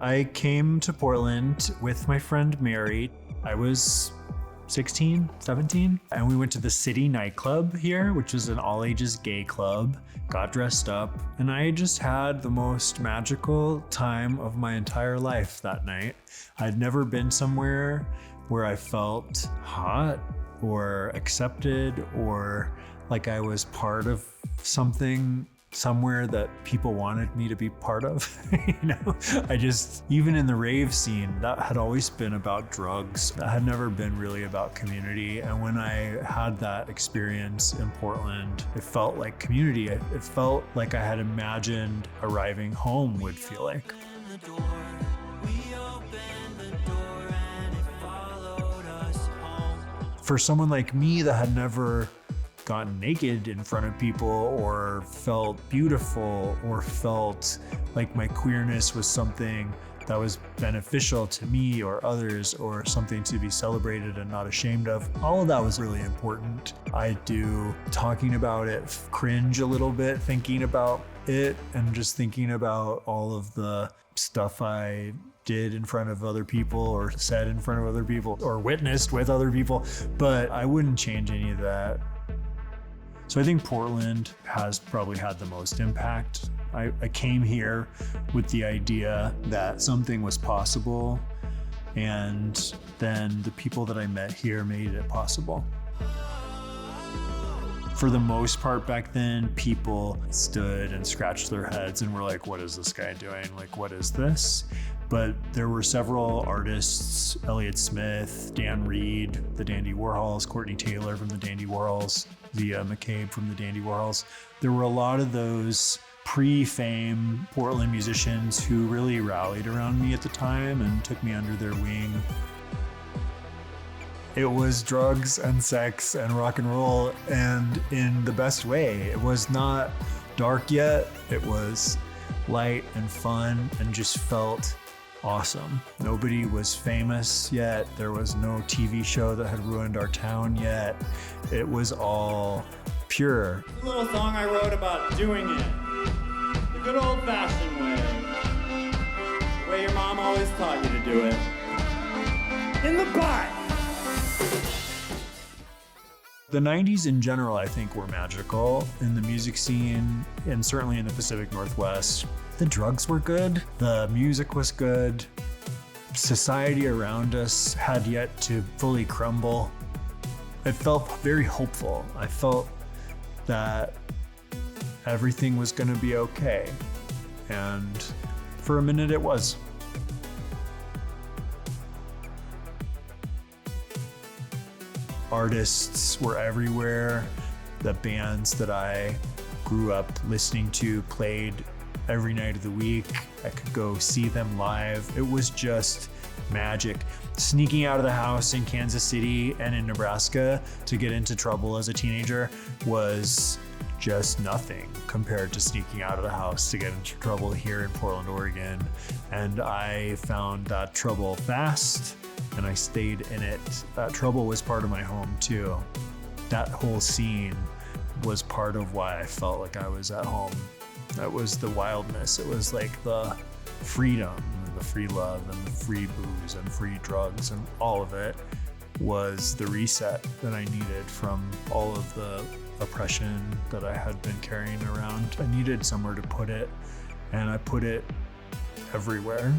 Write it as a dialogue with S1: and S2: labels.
S1: I came to Portland with my friend Mary. I was 16, 17, and we went to the City nightclub here, which is an all-ages gay club, got dressed up, and I just had the most magical time of my entire life that night. I'd never been somewhere where I felt hot or accepted or like I was part of something somewhere that people wanted me to be part of. Even in the rave scene, that had always been about drugs. That had never been really about community. And when I had that experience in Portland, it felt like community. It felt like I had imagined arriving home would feel like. For someone like me that had never gotten naked in front of people or felt beautiful or felt like my queerness was something that was beneficial to me or others or something to be celebrated and not ashamed of, all of that was really important. I do talking about it cringe a little bit, thinking about it and just thinking about all of the stuff I did in front of other people or said in front of other people or witnessed with other people, but I wouldn't change any of that. So I think Portland has probably had the most impact. I came here with the idea that something was possible, and then the people that I met here made it possible. For the most part back then, people stood and scratched their heads and were like, what is this guy doing? Like, what is this? But there were several artists, Elliott Smith, Dan Reed, the Dandy Warhols, Courtney Taylor from the Dandy Warhols, Zia McCabe from the Dandy Warhols. There were a lot of those pre-fame Portland musicians who really rallied around me at the time and took me under their wing. It was drugs and sex and rock and roll, and in the best way. It was not dark yet. It was light and fun and just felt awesome. Nobody was famous yet. There was no TV show that had ruined our town yet. It was all pure.
S2: A little song I wrote about doing it. The good old-fashioned way. The way your mom always taught you to do it. In the butt!
S1: The 90s in general, I think, were magical in the music scene and certainly in the Pacific Northwest. The drugs were good, the music was good, society around us had yet to fully crumble. It felt very hopeful. I felt that everything was going to be okay, and for a minute it was. Artists were everywhere. The bands that I grew up listening to played every night of the week. I could go see them live. It was just magic. Sneaking out of the house in Kansas City and in Nebraska to get into trouble as a teenager was just nothing compared to sneaking out of the house to get into trouble here in Portland, Oregon. And I found that trouble fast, and I stayed in it. That trouble was part of my home too. That whole scene was part of why I felt like I was at home. That was the wildness. It was like the freedom and the free love and the free booze and free drugs, and all of it was the reset that I needed from all of the oppression that I had been carrying around. I needed somewhere to put it, and I put it everywhere.